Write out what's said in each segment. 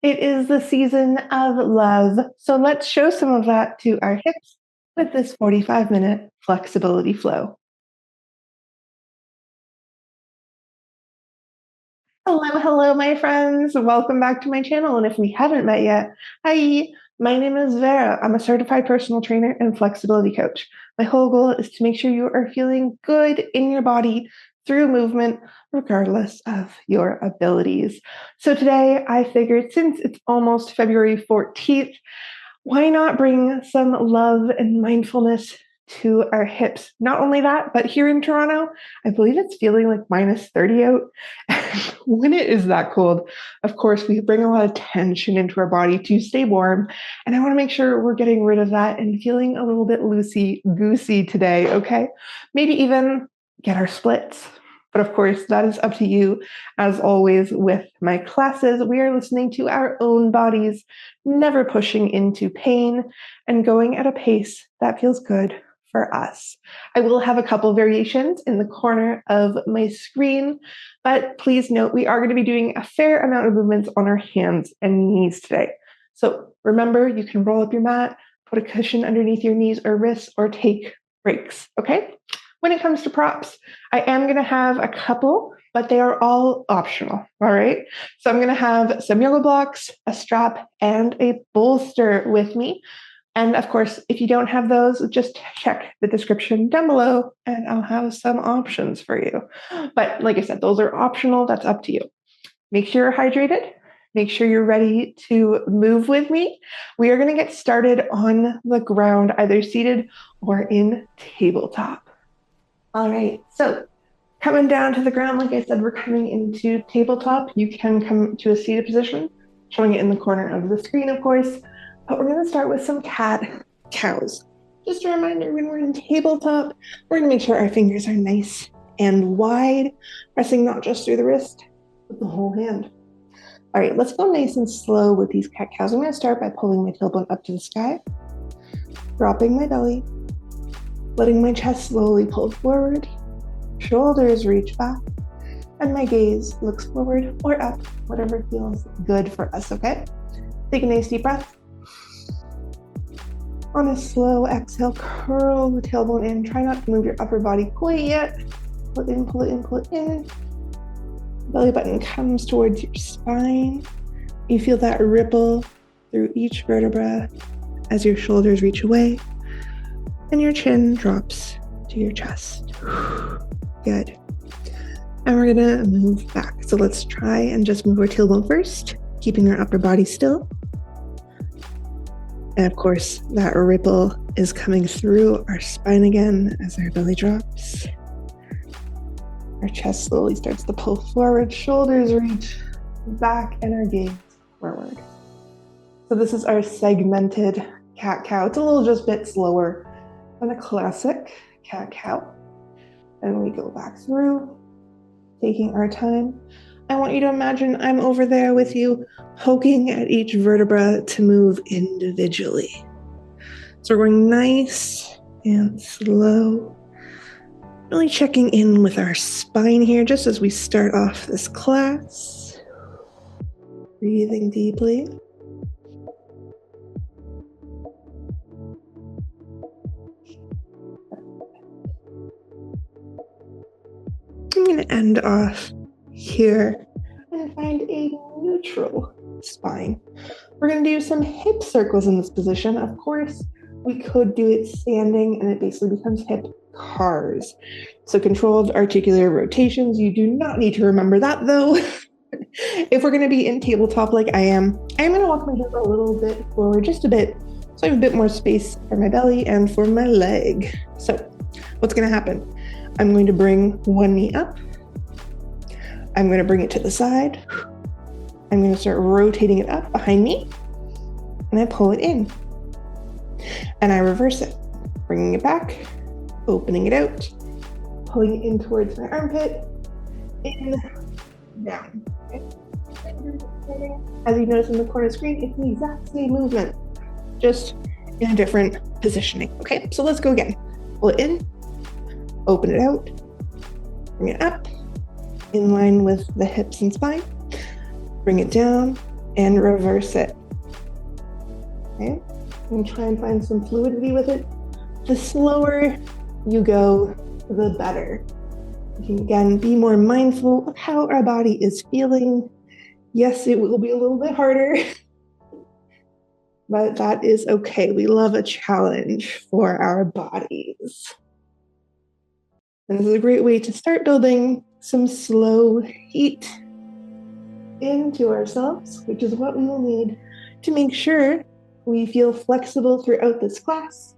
It is the season of love, so let's show some of that to our hips with this 45-minute flexibility flow. Hello, my friends. Welcome back to my channel. And if we haven't met yet, hi, my name is Vera. I'm a certified personal trainer and flexibility coach. My whole goal is to make sure you are feeling good in your body through movement, regardless of your abilities. So today I figured since it's almost February 14th, why not bring some love and mindfulness to our hips? Not only that, but here in Toronto, I believe it's feeling like minus 30 out. When it is that cold, of course, we bring a lot of tension into our body to stay warm. And I want to make sure we're getting rid of that and feeling a little bit loosey-goosey today, okay? Maybe even get our splits. But of course, that is up to you. As always, with my classes, we are listening to our own bodies, never pushing into pain and going at a pace that feels good for us. I will have a couple variations in the corner of my screen, but please note we are going to be doing a fair amount of movements on our hands and knees today. So remember, you can roll up your mat, put a cushion underneath your knees or wrists, or take breaks, okay? When it comes to props, I am going to have a couple, but they are all optional, all right? So I'm going to have some yoga blocks, a strap, and a bolster with me. And of course, if you don't have those, just check the description down below and I'll have some options for you. But like I said, those are optional. That's up to you. Make sure you're hydrated. Make sure you're ready to move with me. We are going to get started on the ground, either seated or in tabletop. All right, so coming down to the ground, like I said, we're coming into tabletop. You can come to a seated position, showing it in the corner of the screen, of course. But we're going to start with some cat-cows. Just a reminder, when we're in tabletop, we're going to make sure our fingers are nice and wide, pressing not just through the wrist, but the whole hand. All right, let's go nice and slow with these cat-cows. I'm going to start by pulling my tailbone up to the sky, dropping my belly, letting my chest slowly pull forward, shoulders reach back, and my gaze looks forward or up, whatever feels good for us, okay? Take a nice deep breath. On a slow exhale, curl the tailbone in. Try not to move your upper body quite yet. Pull it in, pull it in, pull it in. Belly button comes towards your spine. You feel that ripple through each vertebra as your shoulders reach away and your chin drops to your chest. Good. And we're gonna move back. So let's try and just move our tailbone first, keeping our upper body still. And of course, that ripple is coming through our spine again as our belly drops. Our chest slowly starts to pull forward, shoulders reach back, and our gaze forward. So this is our segmented cat-cow. It's a little just bit slower than a classic cat-cow. And we go back through, taking our time. I want you to imagine I'm over there with you, poking at each vertebra to move individually. So we're going nice and slow, really checking in with our spine here just as we start off this class. Breathing deeply. I'm going to end off here and find a neutral spine. We're going to do some hip circles in this position. Of course, we could do it standing and it basically becomes hip cars. So controlled articular rotations. You do not need to remember that though. If we're going to be in tabletop like I am going to walk my hip a little bit forward, just a bit, so I have a bit more space for my belly and for my leg. So what's going to happen? I'm going to bring one knee up. I'm going to bring it to the side. I'm going to start rotating it up behind me. And I pull it in. And I reverse it. Bringing it back, opening it out, pulling it in towards my armpit, in, down. Okay? As you notice in the corner of the screen, it's the exact same movement, just in a different positioning. Okay, so let's go again. Pull it in, open it out, bring it up, in line with the hips and spine, bring it down, and reverse it. Okay, and try and find some fluidity with it. The slower you go, the better. You can again be more mindful of how our body is feeling. Yes, it will be a little bit harder, but that is okay. We love a challenge for our bodies. And this is a great way to start building some slow heat into ourselves, which is what we will need to make sure we feel flexible throughout this class.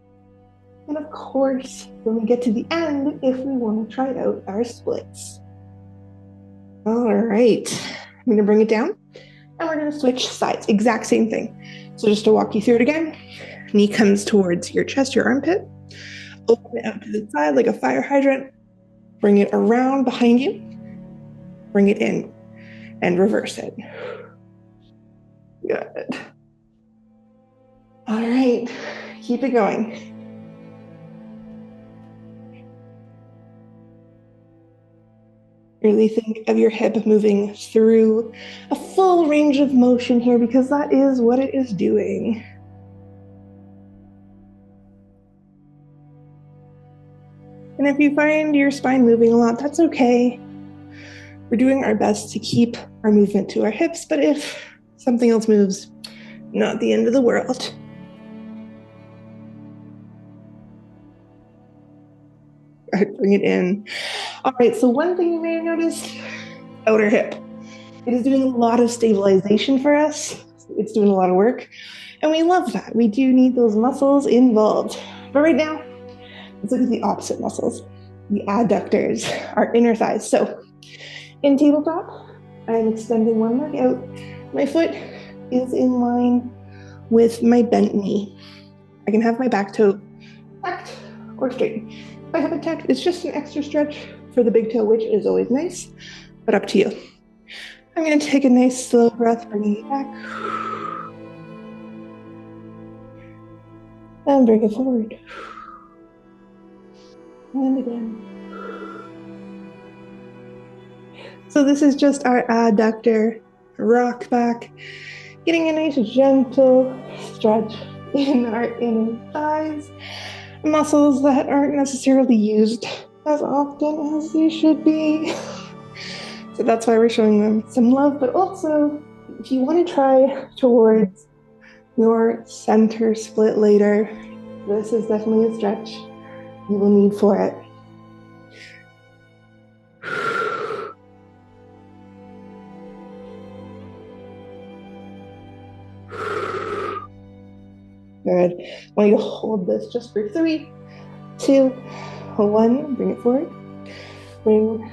And of course, when we get to the end, if we want to try out our splits. All right, I'm going to bring it down and we're going to switch sides. Exact same thing. So just to walk you through it again, knee comes towards your chest, your armpit. Open it out to the side like a fire hydrant. Bring it around behind you. Bring it in and reverse it. Good. All right, keep it going. Really think of your hip moving through a full range of motion here because that is what it is doing. And if you find your spine moving a lot, that's okay. We're doing our best to keep our movement to our hips, but if something else moves, not the end of the world. All right, bring it in. All right, so one thing you may have noticed, outer hip. It is doing a lot of stabilization for us. It's doing a lot of work, and we love that. We do need those muscles involved. But right now, let's look at the opposite muscles, the adductors, our inner thighs. So in tabletop, I'm extending one leg out. My foot is in line with my bent knee. I can have my back toe tucked or straight. If I have it tucked, it's just an extra stretch for the big toe, which is always nice, but up to you. I'm going to take a nice slow breath, bringing it back. And bring it forward. And again. So this is just our adductor rock back, getting a nice gentle stretch in our inner thighs, muscles that aren't necessarily used as often as they should be. So that's why we're showing them some love, but also if you want to try towards your center split later, this is definitely a stretch you will need for it. Good. I want you to hold this just for 3, 2, 1. Bring it forward. Bring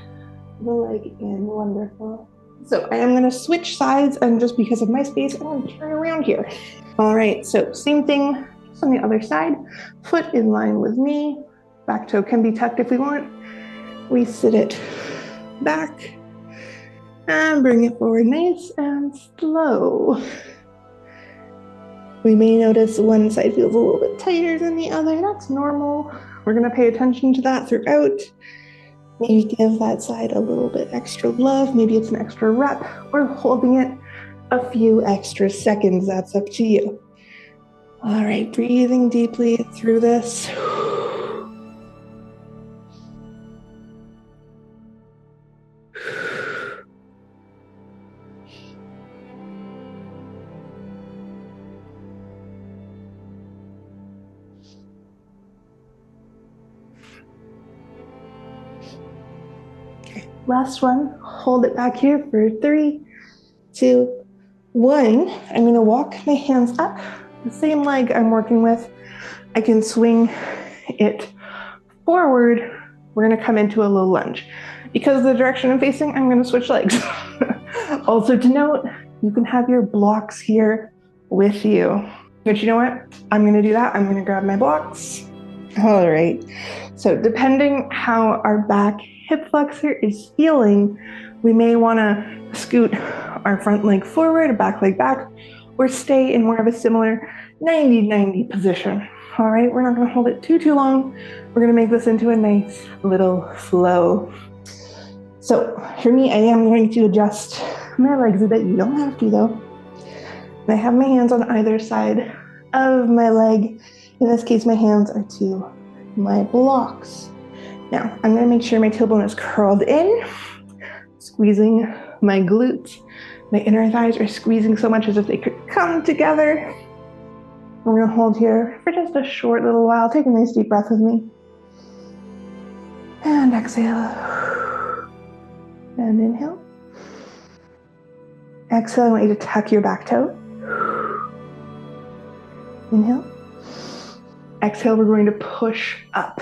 the leg in. Wonderful. So I am going to switch sides, and just because of my space, I'm going to turn around here. All right, so same thing on the other side. Foot in line with knee. Back toe can be tucked if we want. We sit it back and bring it forward nice and slow. We may notice one side feels a little bit tighter than the other. That's normal. We're going to pay attention to that throughout. Maybe give that side a little bit extra love. Maybe it's an extra rep, or holding it a few extra seconds. That's up to you. All right, breathing deeply through this. Last one, hold it back here for 3, 2, 1. I'm going to walk my hands up. The same leg I'm working with, I can swing it forward. We're going to come into a low lunge. Because of the direction I'm facing, I'm going to switch legs. Also to note, you can have your blocks here with you. But you know what? I'm going to do that. I'm going to grab my blocks. All right. So depending how our back hip flexor is feeling, we may want to scoot our front leg forward, back leg back, or stay in more of a similar 90-90 position. All right, we're not going to hold it too long. We're going to make this into a nice little flow. So for me, I am going to adjust my legs a bit. You don't have to though. And I have my hands on either side of my leg. In this case, my hands are to my blocks. Now, I'm gonna make sure my tailbone is curled in, squeezing my glutes. My inner thighs are squeezing so much as if they could come together. We're gonna hold here for just a short little while. Take a nice deep breath with me. And exhale. And inhale. Exhale, I want you to tuck your back toe. Inhale. Exhale, we're going to push up.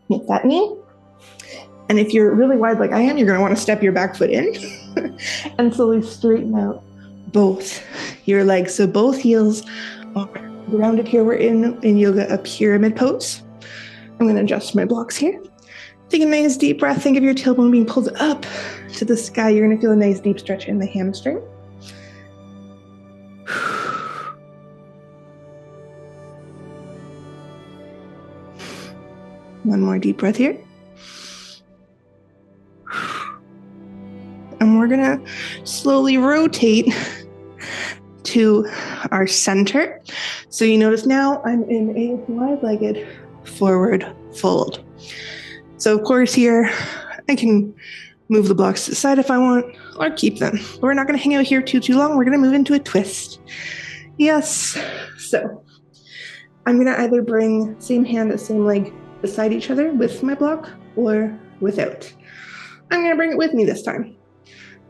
Hit that knee. And if you're really wide like I am, you're going to want to step your back foot in and slowly straighten out both your legs. So both heels are grounded here. We're in yoga, a pyramid pose. I'm going to adjust my blocks here. Take a nice deep breath. Think of your tailbone being pulled up to the sky. You're going to feel a nice deep stretch in the hamstring. One more deep breath here. And we're gonna slowly rotate to our center. So you notice now I'm in a wide-legged forward fold. So of course here, I can move the blocks to the side if I want, or keep them. But we're not gonna hang out here too long. We're gonna move into a twist. Yes. So I'm gonna either bring same hand, same leg beside each other with my block or without. I'm gonna bring it with me this time.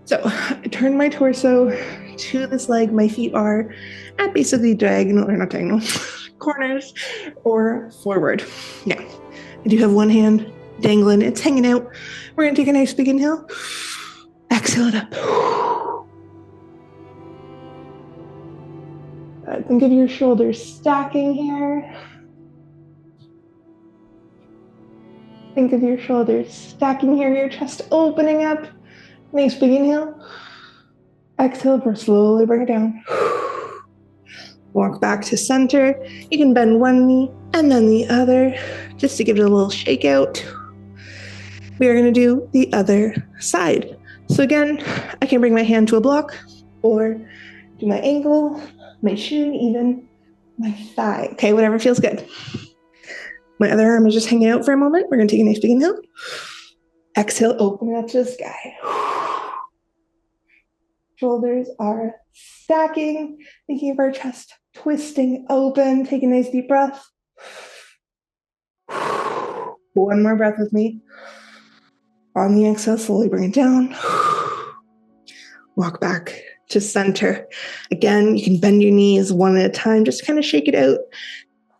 So I turn my torso to this leg. My feet are at basically diagonal, or not diagonal, corners or forward. Now, I do have one hand dangling. It's hanging out. We're gonna take a nice big inhale. Exhale it up. Think of your shoulders stacking here. Think of your shoulders stacking here, your chest opening up. Nice big inhale. Exhale, slowly bring it down. Walk back to center. You can bend one knee and then the other, just to give it a little shake out. We are gonna do the other side. So again, I can bring my hand to a block or do my ankle, my shin, even my thigh. Okay, whatever feels good. My other arm is just hanging out for a moment. We're gonna take a nice big inhale. Exhale, open it up to the sky. Shoulders are stacking, thinking of our chest twisting open. Take a nice deep breath. One more breath with me. On the exhale, slowly bring it down. Walk back to center. Again, you can bend your knees one at a time, just kind of shake it out.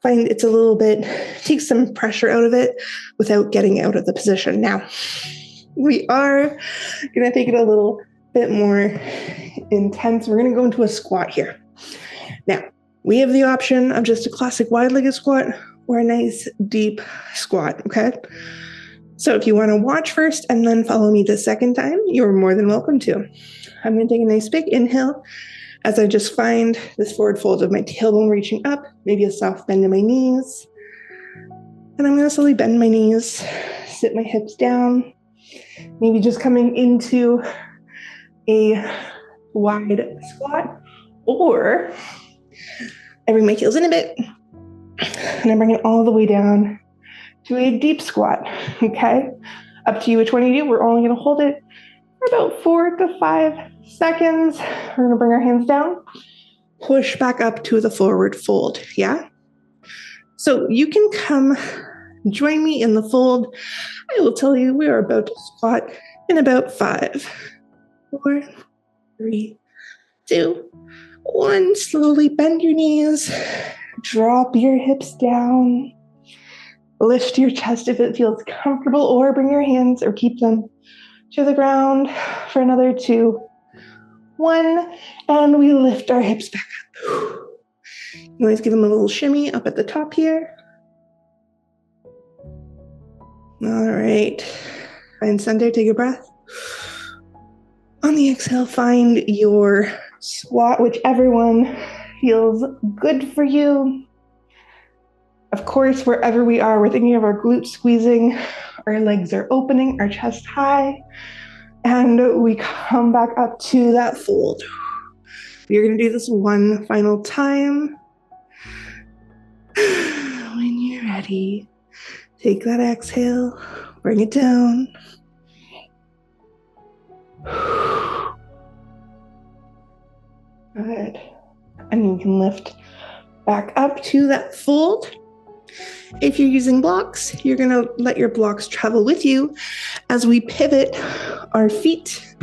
Find it's a little bit, take some pressure out of it without getting out of the position. Now, we are gonna take it a little bit more intense. We're gonna go into a squat here. Now, we have the option of just a classic wide-legged squat or a nice deep squat, okay? So if you wanna watch first and then follow me the second time, you're more than welcome to. I'm gonna take a nice big inhale as I just find this forward fold of my tailbone reaching up, maybe a soft bend in my knees. And I'm gonna slowly bend my knees, sit my hips down, maybe just coming into a wide squat, or I bring my heels in a bit and I bring it all the way down to a deep squat, okay? Up to you which one you do. We're only gonna hold it for about 4 to 5 seconds. We're gonna bring our hands down, push back up to the forward fold, yeah? So you can come join me in the fold. I will tell you we are about to squat in about 5, 4, 3, 2, 1. Slowly bend your knees, drop your hips down, lift your chest if it feels comfortable, or bring your hands or keep them to the ground for another 2, 1, and we lift our hips back up. You always give them a little shimmy up at the top here. All right, find center, take a breath. On the exhale, find your squat, whichever one feels good for you. Of course, wherever we are, we're thinking of our glutes squeezing, our legs are opening, our chest high, and we come back up to that fold. You're going to do this one final time. When you're ready, take that exhale, bring it down. Good. And you can lift back up to that fold. If you're using blocks, you're going to let your blocks travel with you as we pivot our feet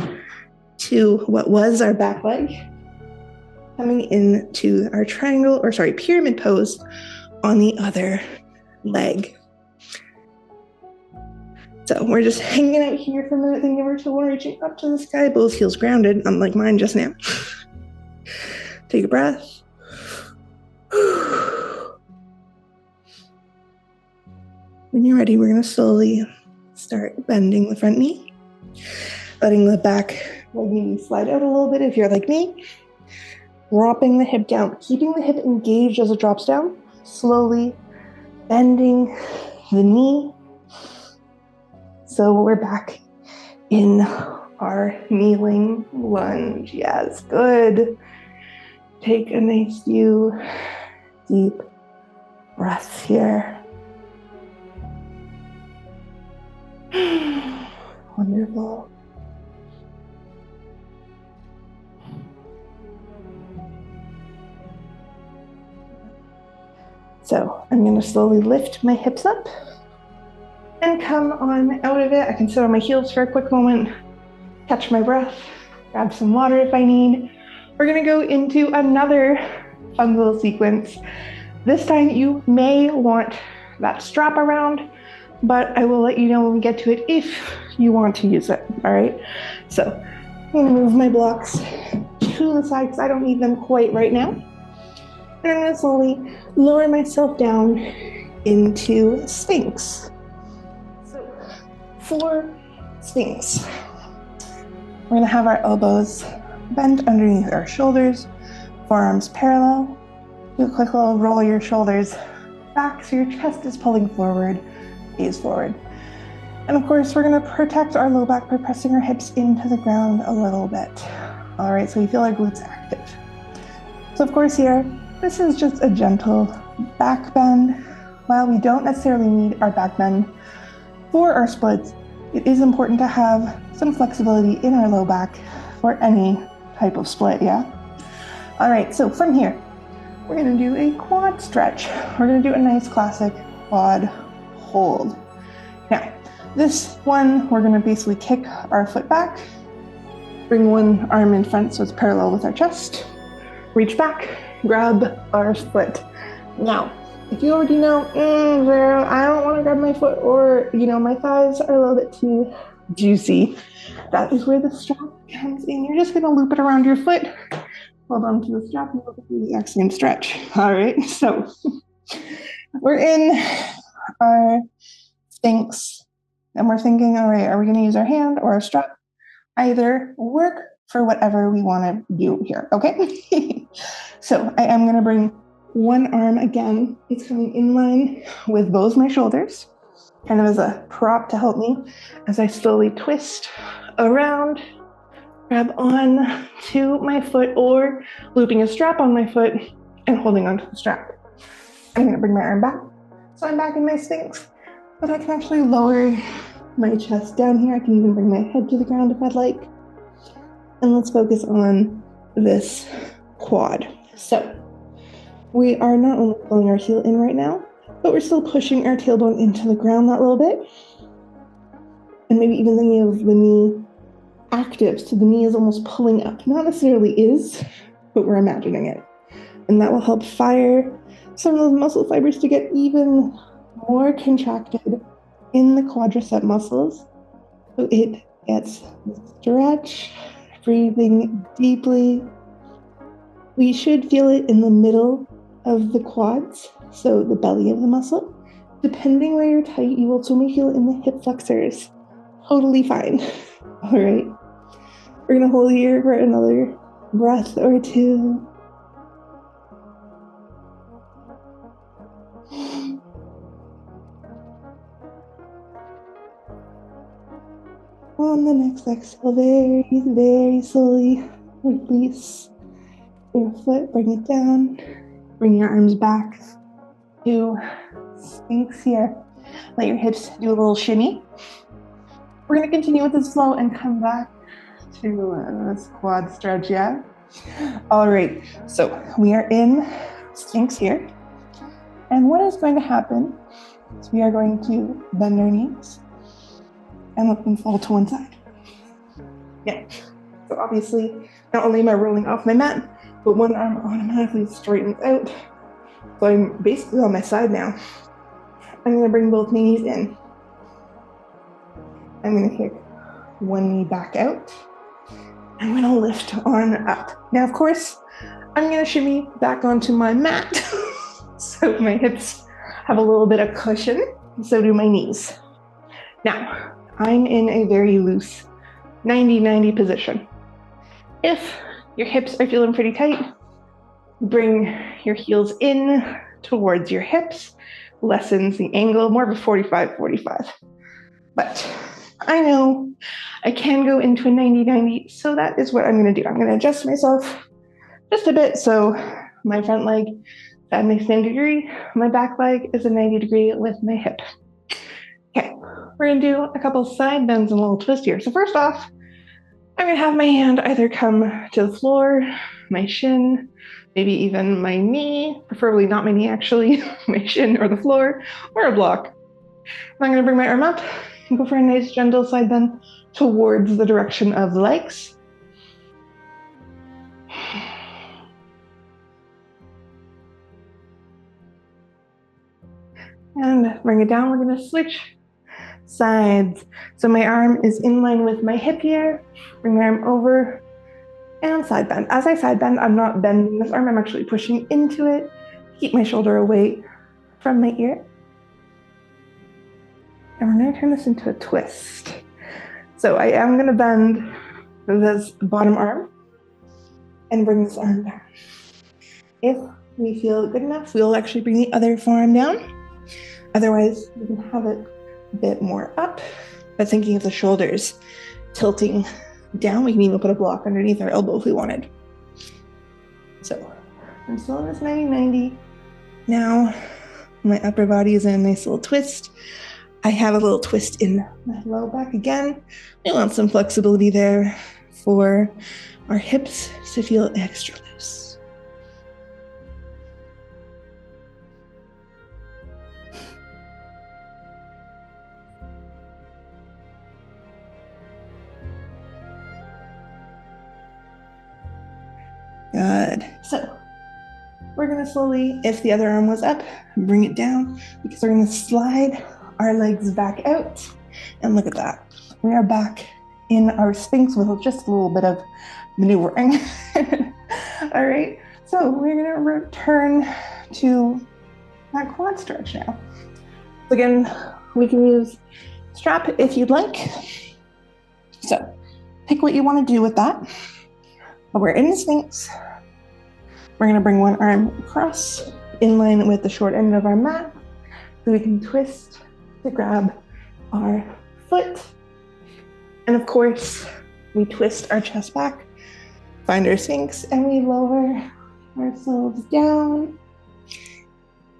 to what was our back leg, coming into our pyramid pose on the other leg. So we're just hanging out here for a minute, thinking we're reaching up to the sky, both heels grounded, unlike mine just now. Take a breath. When you're ready, we're going to slowly start bending the front knee, letting the back leg maybe slide out a little bit if you're like me, dropping the hip down, keeping the hip engaged as it drops down, slowly bending the knee. So we're back in our kneeling lunge. Yes, good. Take a nice few deep breaths here. Wonderful. So I'm going to slowly lift my hips up and come on out of it. I can sit on my heels for a quick moment, catch my breath, grab some water if I need. We're going to go into another fun little sequence. This time you may want that strap around, but I will let you know when we get to it if you want to use it, all right? So I'm going to move my blocks to the side because I don't need them quite right now. And I'm going to slowly lower myself down into Sphinx. So for Sphinx, we're going to have our elbows bent underneath our shoulders, forearms parallel. Do a quick little roll your shoulders back so your chest is pulling forward, gaze forward. And of course, we're going to protect our low back by pressing our hips into the ground a little bit. All right, so we feel our glutes active. So of course here, this is just a gentle back bend. While we don't necessarily need our back bend for our splits, it is important to have some flexibility in our low back for any type of split, yeah? All right, so from here, we're going to do a quad stretch. We're going to do a nice classic quad hold. Now, this one, we're going to basically kick our foot back, bring one arm in front so it's parallel with our chest, reach back, grab our foot. Now, if you already know, Vera, I don't want to grab my foot, or, my thighs are a little bit too juicy, that is where the strap comes in. You're just going to loop it around your foot, hold on to the strap, and look at the exact same stretch. All right, so we're in our Sphinx, and we're thinking, all right, are we going to use our hand or our strap? Either work for whatever we want to do here, okay? So I am going to bring one arm again. It's coming in line with both my shoulders, kind of as a prop to help me as I slowly twist around, grab on to my foot, or looping a strap on my foot and holding onto the strap. I'm going to bring my arm back. So I'm back in my Sphinx, but I can actually lower my chest down here. I can even bring my head to the ground if I'd like. And let's focus on this quad. So we are not only pulling our heel in right now, but we're still pushing our tailbone into the ground that little bit. And maybe even thinking of the knee active, so the knee is almost pulling up. Not necessarily is, but we're imagining it. And that will help fire some of those muscle fibers to get even more contracted in the quadricep muscles. So it gets stretch, breathing deeply. We should feel it in the middle of the quads, so the belly of the muscle. Depending where you're tight, you will also may feel it in the hip flexors. Totally fine. All right. We're going to hold here for another breath or two. On the next exhale, very, very slowly release your foot, bring it down, bring your arms back to Sphinx here. Let your hips do a little shimmy. We're going to continue with this flow and come back to this quad stretch, yeah? All right, so we are in Sphinx here. And what is going to happen is we are going to bend our knees and let them fall to one side. Yeah, so obviously, not only am I rolling off my mat, but one arm automatically straightens out. So I'm basically on my side now. I'm gonna bring both knees in. I'm gonna kick one knee back out. I'm gonna lift arm up. Now, of course, I'm gonna shimmy back onto my mat. So my hips have a little bit of cushion, so do my knees. Now, I'm in a very loose 90-90 position. If your hips are feeling pretty tight, bring your heels in towards your hips, lessens the angle, more of a 45-45. But I know I can go into a 90-90, so that is what I'm gonna do. I'm gonna adjust myself just a bit so my front leg is at my same degree, my back leg is a 90 degree with my hip. Okay, we're gonna do a couple side bends and a little twist here. So first off, I'm gonna have my hand either come to the floor, my shin, maybe even my knee, preferably not my knee actually, my shin or the floor, or a block. I'm gonna bring my arm up and go for a nice gentle side bend towards the direction of the legs. And bring it down, we're gonna switch sides. So my arm is in line with my hip here, bring my arm over and side bend. As I side bend, I'm not bending this arm, I'm actually pushing into it, keep my shoulder away from my ear. And we're gonna turn this into a twist. So I am gonna bend this bottom arm and bring this arm down. If we feel good enough, we'll actually bring the other forearm down. Otherwise, we can have it a bit more up. But thinking of the shoulders tilting down, we can even put a block underneath our elbow if we wanted. So I'm still in this 90-90. Now my upper body is in a nice little twist. I have a little twist in my low back again. We want some flexibility there for our hips to feel extra loose. Good. So we're gonna slowly, if the other arm was up, bring it down because we're gonna slide our legs back out. And look at that. We are back in our Sphinx with just a little bit of maneuvering. All right, so we're gonna return to that quad stretch now. So again, we can use strap if you'd like. So pick what you wanna do with that. But we're in the Sphinx. We're gonna bring one arm across in line with the short end of our mat so we can twist to grab our foot. And of course, we twist our chest back, find our Sphinx, and we lower ourselves down.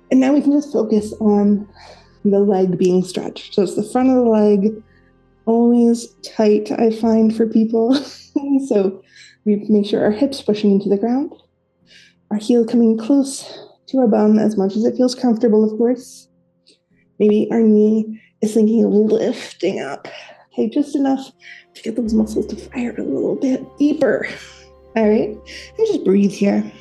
And now we can just focus on the leg being stretched. So it's the front of the leg, always tight, I find, for people. So we make sure our hips pushing into the ground, our heel coming close to our bum as much as it feels comfortable, of course. Maybe our knee is thinking of lifting up. Okay, just enough to get those muscles to fire a little bit deeper. All right, and just breathe here.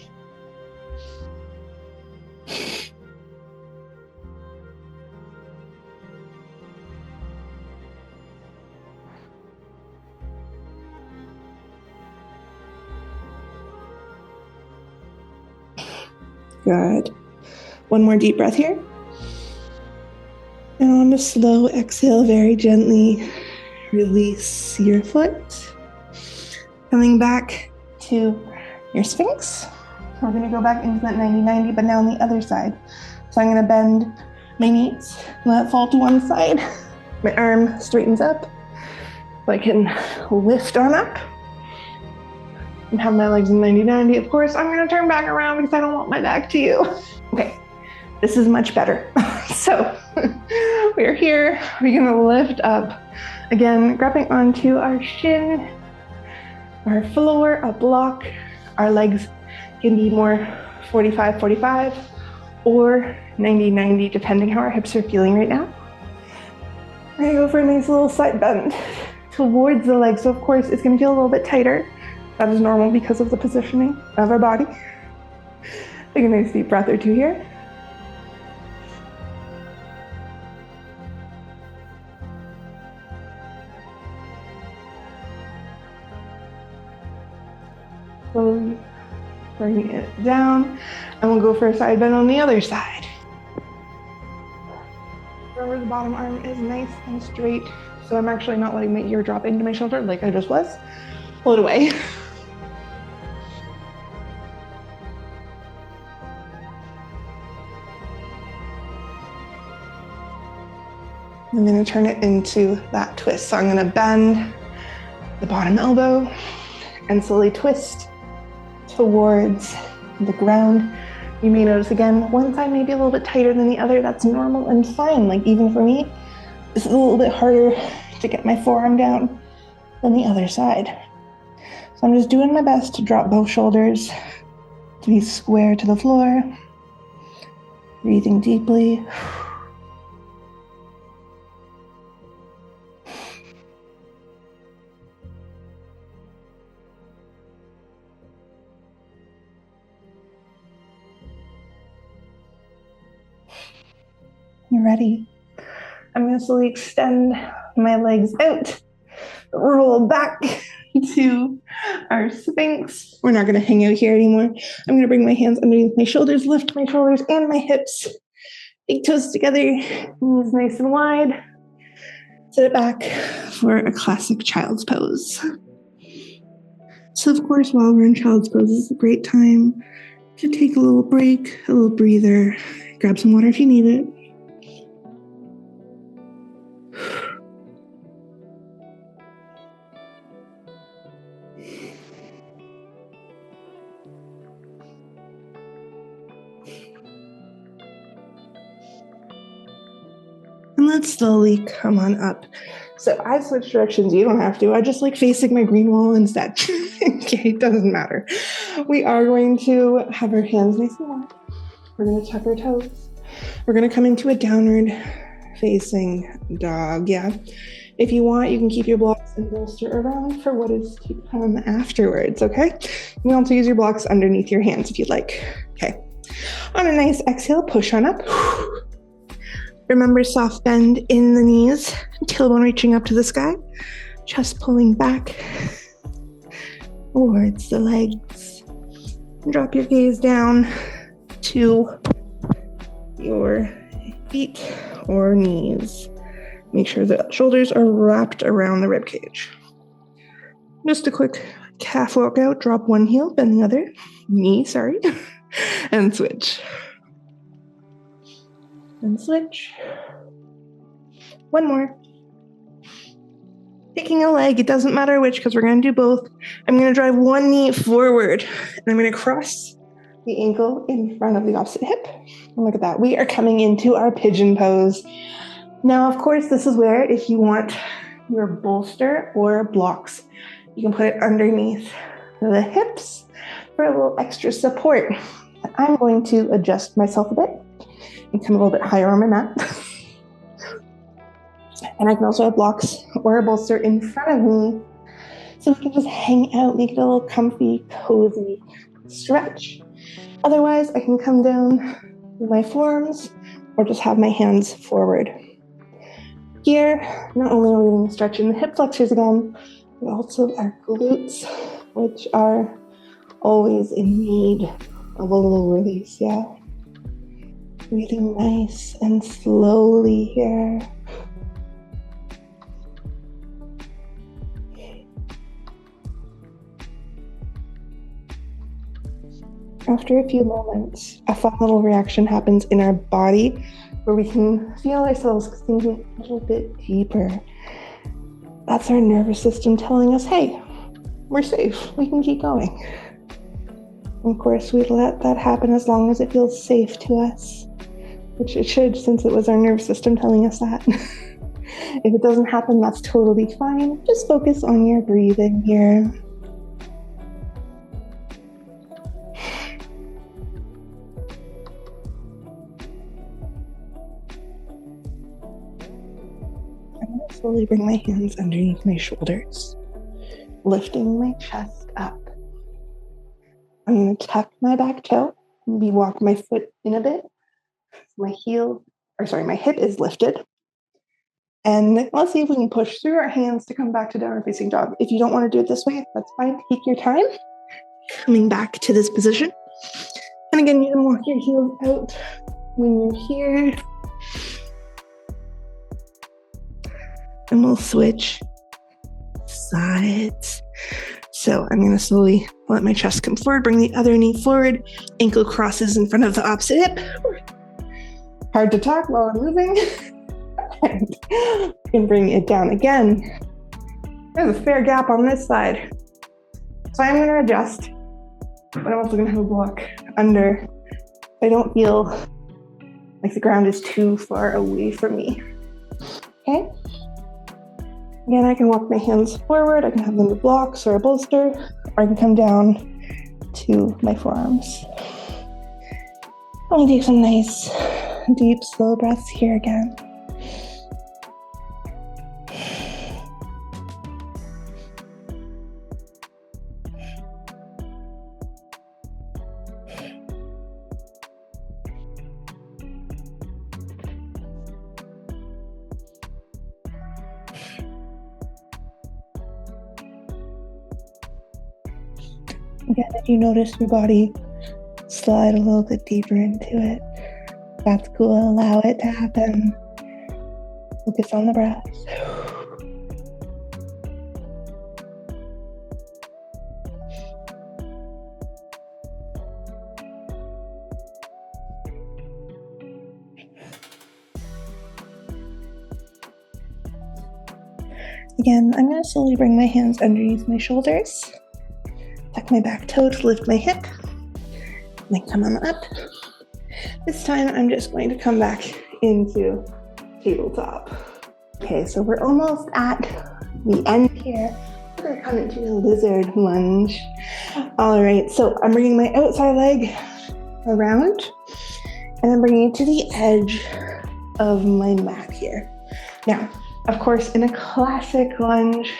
Good. One more deep breath here. And on a slow exhale, very gently release your foot. Coming back to your Sphinx. We're going to go back into that 90-90, but now on the other side. So I'm going to bend my knees, let it fall to one side. My arm straightens up so I can lift on up. and have my legs in 90-90. Of course, I'm gonna turn back around because I don't want my back to you. Okay, this is much better. So we're here, we're gonna lift up. Again, grabbing onto our shin, our floor, a block. Our legs can be more 45-45 or 90-90, depending how our hips are feeling right now. We're gonna go for a nice little side bend towards the leg. So of course, it's gonna feel a little bit tighter. That is normal because of the positioning of our body. Take a nice deep breath or two here. Slowly bring it down, and we'll go for a side bend on the other side. Remember, the bottom arm is nice and straight, so I'm actually not letting my ear drop into my shoulder like I just was. Pull it away. I'm gonna turn it into that twist. So I'm gonna bend the bottom elbow and slowly twist towards the ground. You may notice again, one side may be a little bit tighter than the other. That's normal and fine. Like even for me, this is a little bit harder to get my forearm down than the other side. So I'm just doing my best to drop both shoulders to be square to the floor. Breathing deeply. You're ready. I'm going to slowly extend my legs out, roll back to our Sphinx. We're not going to hang out here anymore. I'm going to bring my hands underneath my shoulders, lift my shoulders and my hips. Big toes together, knees nice and wide. Sit it back for a classic child's pose. So of course, while we're in child's pose, this is a great time to take a little break, a little breather, grab some water if you need it. And let's slowly come on up. So I switch directions. You don't have to. I just like facing my green wall instead. Okay, it doesn't matter. We are going to have our hands nice and wide. We're going to tuck our toes. We're going to come into a downward facing dog. Yeah. If you want, you can keep your blocks and bolster around for what is to come afterwards. Okay. You can also use your blocks underneath your hands if you'd like. Okay. On a nice exhale, push on up. Remember, soft bend in the knees, tailbone reaching up to the sky, chest pulling back towards the legs. Drop your gaze down to your feet or knees. Make sure the shoulders are wrapped around the rib cage. Just a quick calf workout. Drop one heel, bend the other knee, and switch. And switch. One more. Picking a leg, it doesn't matter which because we're going to do both. I'm going to drive one knee forward and I'm going to cross the ankle in front of the opposite hip. And look at that. We are coming into our pigeon pose. Now, of course, this is where if you want your bolster or blocks, you can put it underneath the hips for a little extra support. I'm going to adjust myself a bit and come a little bit higher on my mat. And I can also have blocks or a bolster in front of me so we can just hang out, make it a little comfy, cozy stretch. Otherwise, I can come down with my forearms or just have my hands forward. Here, not only are we going to stretch in the hip flexors again, but also our glutes, which are always in need of a little release, yeah? Breathing nice and slowly here. After a few moments, a fun little reaction happens in our body where we can feel ourselves sinking a little bit deeper. That's our nervous system telling us, hey, we're safe. We can keep going. Of course, we let that happen as long as it feels safe to us, which it should, since it was our nervous system telling us that. If it doesn't happen, that's totally fine. Just focus on your breathing here. I'm going to slowly bring my hands underneath my shoulders, lifting my chest up. I'm going to tuck my back toe, maybe walk my foot in a bit. My hip is lifted. And let's see if we can push through our hands to come back to downward facing dog. If you don't want to do it this way, that's fine. Take your time coming back to this position. And again, you can walk your heels out when you're here. And we'll switch sides. So I'm going to slowly let my chest come forward, bring the other knee forward, ankle crosses in front of the opposite hip. Hard to talk while I'm moving. And you can bring it down again. There's a fair gap on this side. So I'm going to adjust, but I'm also going to have a block under. I don't feel like the ground is too far away from me. Okay? Again, I can walk my hands forward. I can have them in blocks or a bolster, or I can come down to my forearms. Let me take some nice, deep, slow breaths here again. Again, if you notice your body slide a little bit deeper into it, that's cool. Allow it to happen. Focus on the breath. Again, I'm going to slowly bring my hands underneath my shoulders. Tuck my back toe to lift my hip, and then come on up. This time I'm just going to come back into tabletop. Okay, so we're almost at the end here. We're going to come into a lizard lunge. All right, so I'm bringing my outside leg around, and I'm bringing it to the edge of my mat here. Now, of course, in a classic lunge,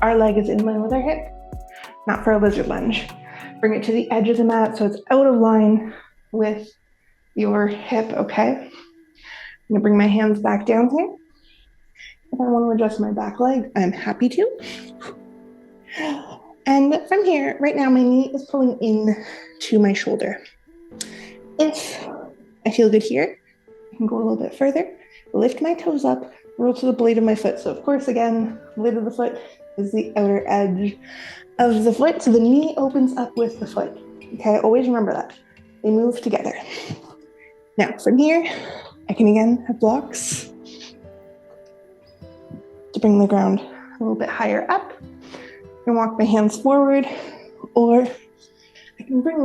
our leg is in line with our hip. Not for a lizard lunge. Bring it to the edge of the mat so it's out of line with your hip, okay? I'm gonna bring my hands back down here. If I want to adjust my back leg, I'm happy to. And from here, right now, my knee is pulling in to my shoulder. If I feel good here, I can go a little bit further, lift my toes up, roll to the blade of my foot. So of course, again, blade of the foot is the outer edge of the foot, so the knee opens up with the foot. Okay, always remember that. They move together. Now, from here, I can again have blocks to bring the ground a little bit higher up. I can walk my hands forward, or I can bring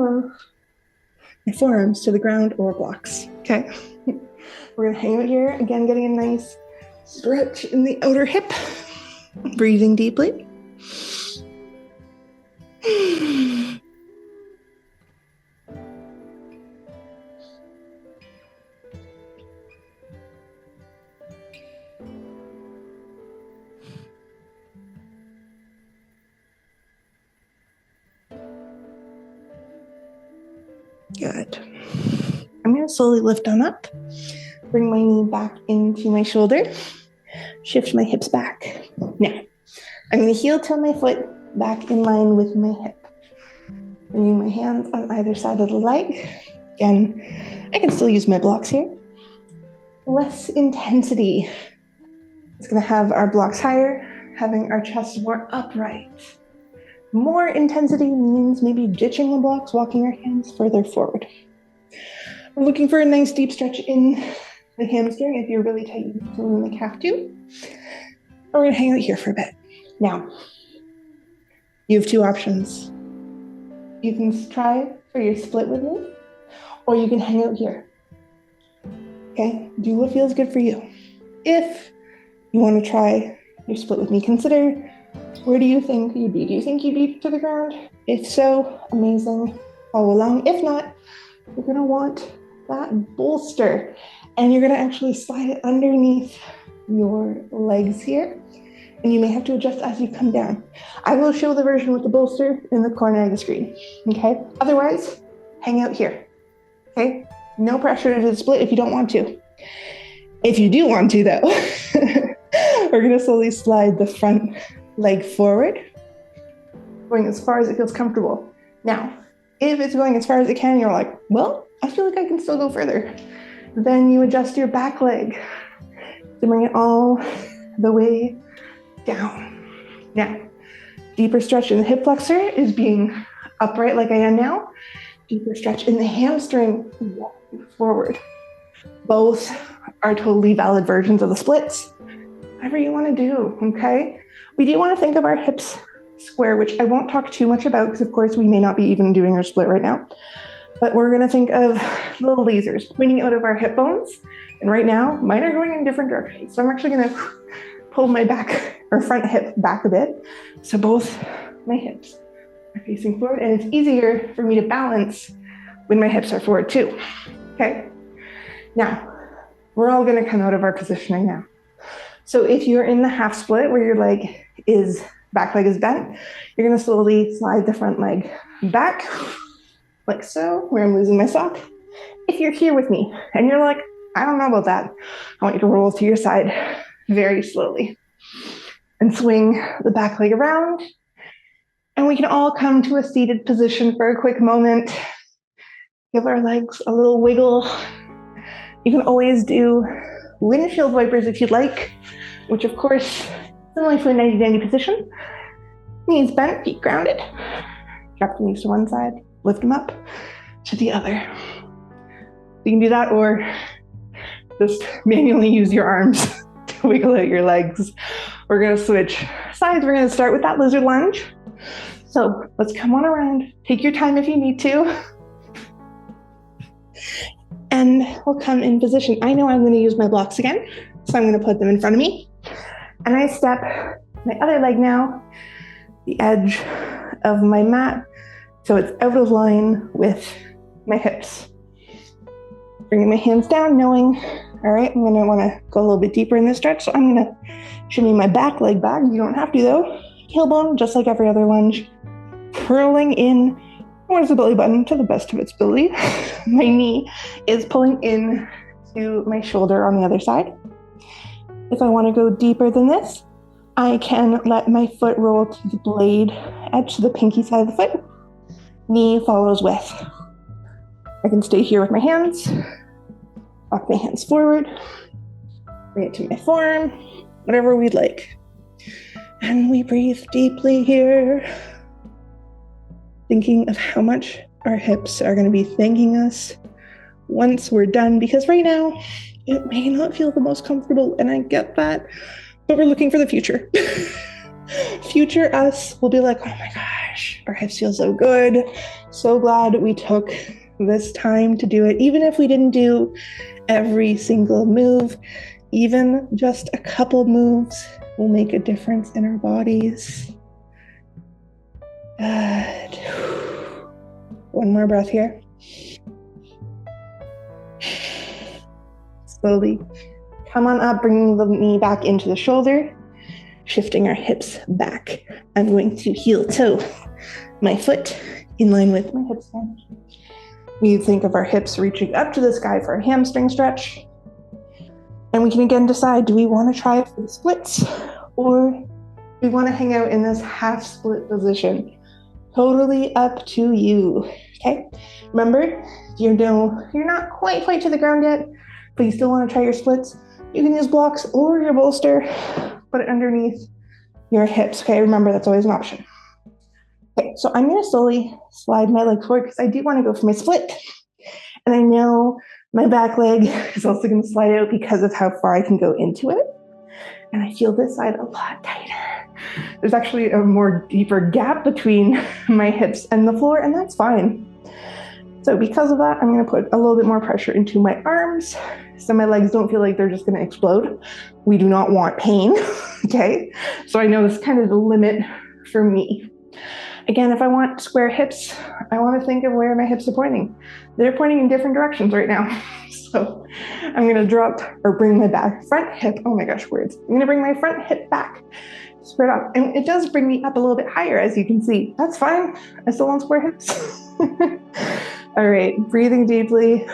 my forearms to the ground or blocks. Okay, we're gonna hang out here, again, getting a nice stretch in the outer hip. Breathing deeply. Good. I'm going to slowly lift on up, bring my knee back into my shoulder, shift my hips back. Now, I'm going to heel toe my foot back in line with my hip. Bringing my hands on either side of the leg. Again, I can still use my blocks here. Less intensity. It's going to have our blocks higher, having our chest more upright. More intensity means maybe ditching the blocks, walking our hands further forward. We're looking for a nice deep stretch in the hamstring. If you're really tight, you can feel in the calf too. We're going to hang out here for a bit. Now, You have two options. You can try for your split with me, or you can hang out here. Okay, do what feels good for you. If you want to try your split with me, consider, where do you think you'd be? Do you think you'd be to the ground? If so, amazing, follow along. If not, you're gonna want that bolster, and you're gonna actually slide it underneath your legs here, and you may have to adjust as you come down. I will show the version with the bolster in the corner of the screen, okay? Otherwise, hang out here, okay? No pressure to do the split if you don't want to. If you do want to though, we're gonna slowly slide the front leg forward, going as far as it feels comfortable. Now, if it's going as far as it can, you're like, well, I feel like I can still go further. Then you adjust your back leg to bring it all the way down. Now, deeper stretch in the hip flexor is being upright like I am now. Deeper stretch in the hamstring, walking forward. Both are totally valid versions of the splits. Whatever you want to do, okay? We do want to think of our hips square, which I won't talk too much about because of course we may not be even doing our split right now. But we're going to think of little lasers pointing out of our hip bones. And right now, mine are going in different directions. So I'm actually going to pull my back or front hip back a bit. So both my hips are facing forward, and it's easier for me to balance when my hips are forward too. Okay. Now, we're all going to come out of our positioning now. So if you're in the half split where your back leg is bent, you're going to slowly slide the front leg back like so, where I'm losing my sock. If you're here with me and you're like, I don't know about that, I want you to roll to your side very slowly and swing the back leg around. And we can all come to a seated position for a quick moment. Give our legs a little wiggle. You can always do windshield wipers if you'd like, which of course, similarly for a 90-90 position. Knees bent, feet grounded. Drop the knees to one side, lift them up to the other. You can do that, or just manually use your arms to wiggle out your legs. We're gonna switch sides. We're gonna start with that lizard lunge. So let's come on around. Take your time if you need to. And we'll come in position. I know I'm gonna use my blocks again, so I'm gonna put them in front of me. And I step my other leg now, the edge of my mat, so it's out of line with my hips. Bringing my hands down, knowing, all right, I'm gonna wanna go a little bit deeper in this stretch, so I'm gonna shimmy my back leg back. You don't have to though. Tailbone, just like every other lunge. Curling in towards the belly button to the best of its ability. My knee is pulling in to my shoulder on the other side. If I wanna go deeper than this, I can let my foot roll to the blade edge, to the pinky side of the foot. Knee follows with. I can stay here with my hands, walk my hands forward, bring it to my forearm, whatever we'd like. And we breathe deeply here, thinking of how much our hips are going to be thanking us once we're done, because right now it may not feel the most comfortable, and I get that, but we're looking for the future. Future us will be like, oh my gosh, our hips feel so good. So glad we took this time to do it. Even if we didn't do every single move, even just a couple moves will make a difference in our bodies. Good. One more breath here. Slowly come on up, bringing the knee back into the shoulder, shifting our hips back. I'm going to heel toe my foot in line with my hip stand. We think of our hips reaching up to the sky for a hamstring stretch. And we can again decide, do we want to try it for the splits, or do we want to hang out in this half split position? Totally up to you, okay? Remember, you're not quite to the ground yet, but you still want to try your splits. You can use blocks or your bolster, put it underneath your hips, okay? Remember, that's always an option. Okay, so I'm going to slowly slide my leg forward because I do want to go for my split. And I know my back leg is also going to slide out because of how far I can go into it. And I feel this side a lot tighter. There's actually a more deeper gap between my hips and the floor, and that's fine. So because of that, I'm going to put a little bit more pressure into my arms so my legs don't feel like they're just going to explode. We do not want pain, okay? So I know this is kind of the limit for me. Again, if I want square hips, I want to think of where my hips are pointing. They're pointing in different directions right now. So I'm going to drop or bring my front hip, oh my gosh, words. I'm going to bring my front hip back, spread out. And it does bring me up a little bit higher, as you can see. That's fine. I still want square hips. All right, breathing deeply.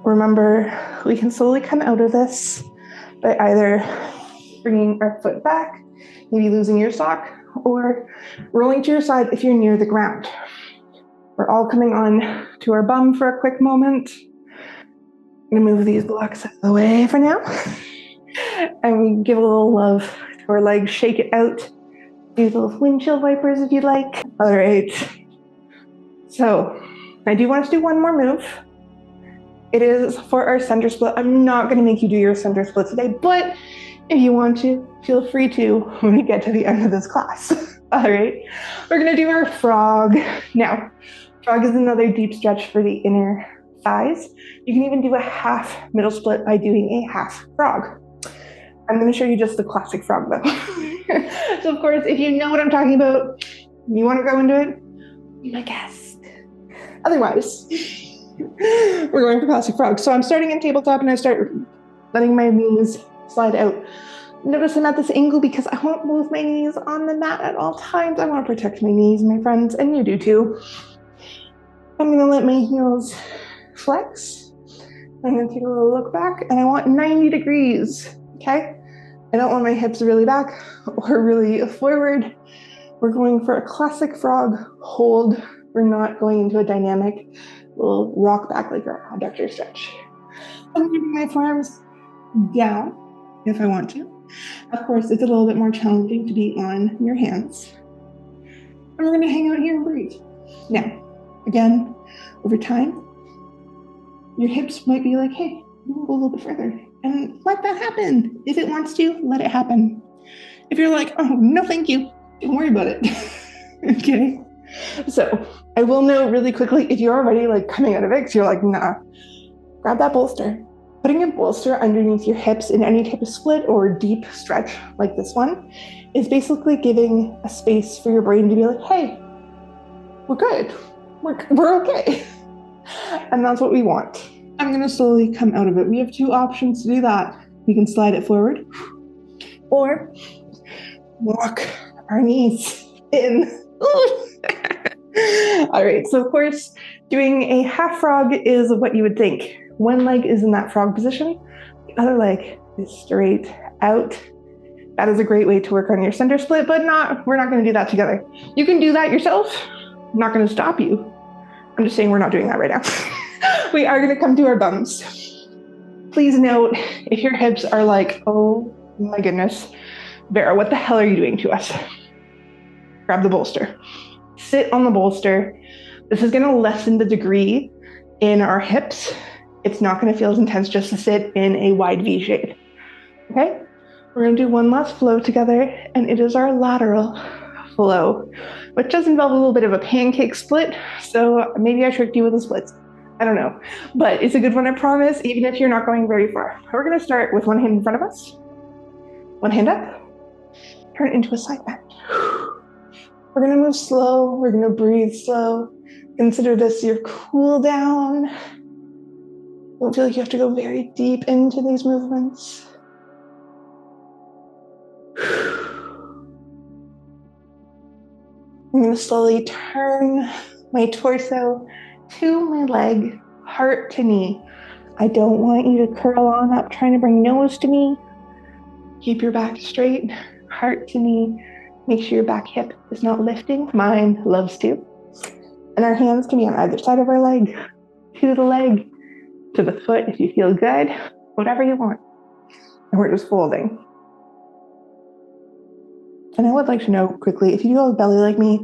Remember, we can slowly come out of this by either bringing our foot back, maybe losing your sock, or rolling to your side if you're near the ground. We're all coming on to our bum for a quick moment. I'm gonna move these blocks out of the way for now. And we give a little love to our legs, shake it out. Do the little windshield wipers if you'd like. All right. So I do want us to do one more move. It is for our center split. I'm not gonna make you do your center split today, but if you want to, feel free to when we get to the end of this class. All right, we're gonna do our frog. Now, frog is another deep stretch for the inner thighs. You can even do a half middle split by doing a half frog. I'm gonna show you just the classic frog though. So of course, if you know what I'm talking about, you wanna go into it, be my guest. Otherwise, we're going for classic frog. So I'm starting in tabletop and I start letting my knees slide out. Notice I'm at this angle because I won't move my knees on the mat at all times. I want to protect my knees, my friends, and you do too. I'm going to let my heels flex. I'm going to take a little look back, and I want 90 degrees, okay? I don't want my hips really back or really forward. We're going for a classic frog hold. We're not going into a dynamic little rock back like our adductor stretch. I'm going to bring my forearms down if I want to. Of course, it's a little bit more challenging to be on your hands. And we're going to hang out here and breathe. Now, again, over time, your hips might be like, hey, move a little bit further. And let that happen. If it wants to, let it happen. If you're like, oh, no, thank you, don't worry about it. Okay? So I will note really quickly, if you're already like coming out of it, 'cause you're like, nah, grab that bolster. Putting a bolster underneath your hips in any type of split or deep stretch like this one is basically giving a space for your brain to be like, hey, we're good. We're okay. And that's what we want. I'm going to slowly come out of it. We have two options to do that. We can slide it forward or walk our knees in. All right, so of course, doing a half frog is what you would think. One leg is in that frog position, the other leg is straight out. That is a great way to work on your center split, but we're not going to do that together. You can do that yourself. I'm not going to stop you. I'm just saying we're not doing that right now. We are going to come to our bums. Please note, if your hips are like, oh my goodness, Vera, what the hell are you doing to us? Grab the bolster. Sit on the bolster. This is going to lessen the degree in our hips. It's not going to feel as intense just to sit in a wide V shape. Okay? We're going to do one last flow together, and it is our lateral flow, which does involve a little bit of a pancake split. So maybe I tricked you with the splits. I don't know. But it's a good one, I promise, even if you're not going very far. We're going to start with one hand in front of us, one hand up, turn it into a side bend. We're going to move slow. We're going to breathe slow. Consider this your cool down. Don't feel like you have to go very deep into these movements. I'm going to slowly turn my torso to my leg, heart to knee. I don't want you to curl on up trying to bring nose to me. Keep your back straight, heart to knee. Make sure your back hip is not lifting. Mine loves to. And our hands can be on either side of our leg, to the leg, to the foot if you feel good, whatever you want. And we're just folding. And I would like to know quickly, if you do have a belly like me,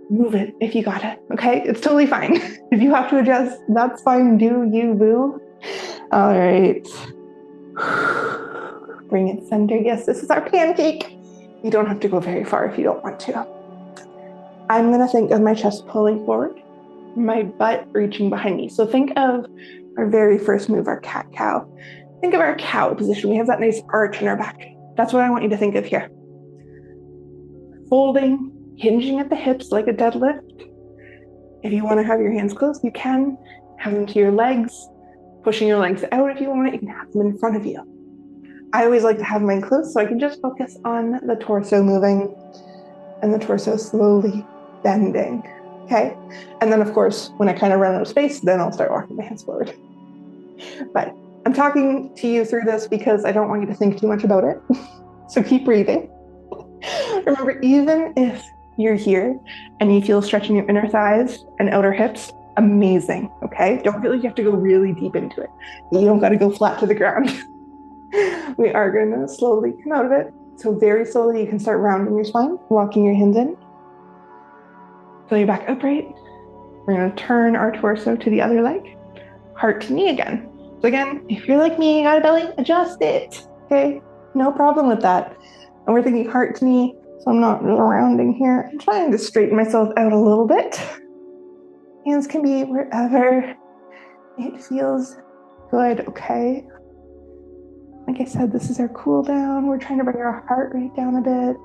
move it if you got it, okay? It's totally fine. If you have to adjust, that's fine. Do you, boo? All right. bring it center. Yes, this is our pancake. You don't have to go very far if you don't want to. I'm gonna think of my chest pulling forward, my butt reaching behind me. So think of our very first move, our cat-cow. Think of our cow position. We have that nice arch in our back. That's what I want you to think of here. Folding, hinging at the hips like a deadlift. If you want to have your hands closed, you can have them to your legs, pushing your legs out if you want. You can have them in front of you. I always like to have mine closed so I can just focus on the torso moving and the torso slowly bending, okay? And then of course, when I kind of run out of space, then I'll start walking my hands forward. But I'm talking to you through this because I don't want you to think too much about it. So keep breathing. Remember, even if you're here and you feel stretching your inner thighs and outer hips, amazing, okay? Don't feel like you have to go really deep into it. You don't gotta go flat to the ground. We are gonna slowly come out of it. So very slowly you can start rounding your spine, walking your hands in. Feel your back upright. We're gonna turn our torso to the other leg, heart to knee again. So again, if you're like me, you got a belly, adjust it, okay? No problem with that. And we're thinking heart to knee, so I'm not rounding here. I'm trying to straighten myself out a little bit. Hands can be wherever it feels good, okay? Like I said, this is our cool down. We're trying to bring our heart rate down a bit.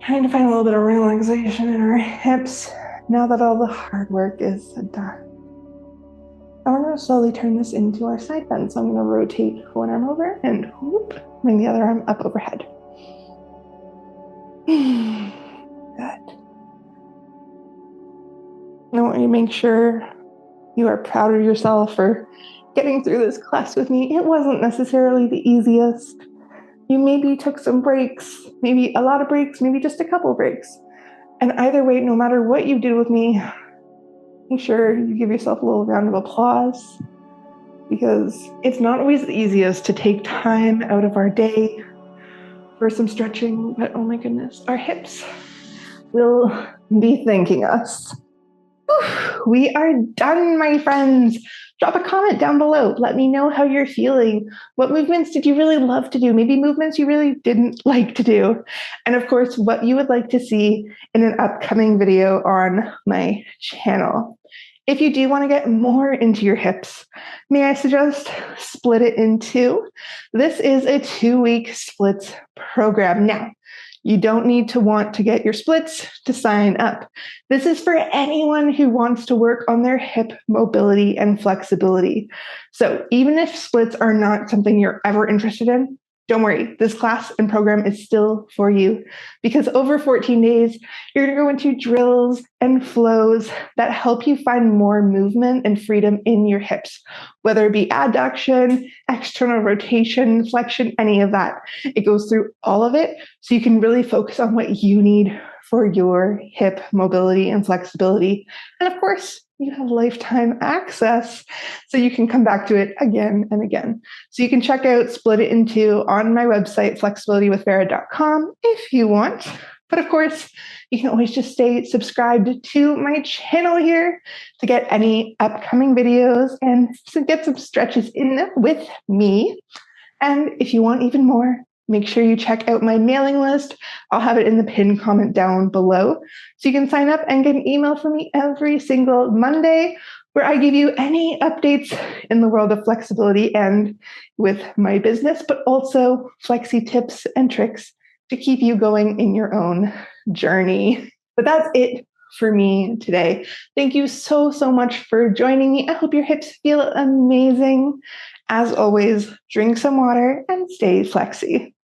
Trying to find a little bit of relaxation in our hips now that all the hard work is done. And we're going to slowly turn this into our side bend. So I'm going to rotate one arm over and whoop, bring the other arm up overhead. Good. I want you to make sure you are proud of yourself for getting through this class with me. It wasn't necessarily the easiest. You maybe took some breaks, maybe a lot of breaks, maybe just a couple breaks. And either way, no matter what you did with me, make sure you give yourself a little round of applause, because it's not always the easiest to take time out of our day for some stretching, but oh my goodness, our hips will be thanking us. We are done, my friends. Drop a comment down below. Let me know how you're feeling. What movements did you really love to do? Maybe movements you really didn't like to do. And of course, what you would like to see in an upcoming video on my channel. If you do want to get more into your hips, may I suggest split it in two? This is a 2-week splits program. Now, you don't need to want to get your splits to sign up. This is for anyone who wants to work on their hip mobility and flexibility. So even if splits are not something you're ever interested in, don't worry, this class and program is still for you, because over 14 days, you're going to go into drills and flows that help you find more movement and freedom in your hips, whether it be adduction, external rotation, flexion, any of that. It goes through all of it so you can really focus on what you need for your hip mobility and flexibility. And of course, you have lifetime access, so you can come back to it again and again. So you can check out Split It in Two on my website, flexibilitywithvera.com, if you want. But of course, you can always just stay subscribed to my channel here to get any upcoming videos and to get some stretches in with me. And if you want even more, make sure you check out my mailing list. I'll have it in the pinned comment down below. So you can sign up and get an email from me every single Monday where I give you any updates in the world of flexibility and with my business, but also flexi tips and tricks to keep you going in your own journey. But that's it for me today. Thank you so, so much for joining me. I hope your hips feel amazing. As always, drink some water and stay flexy.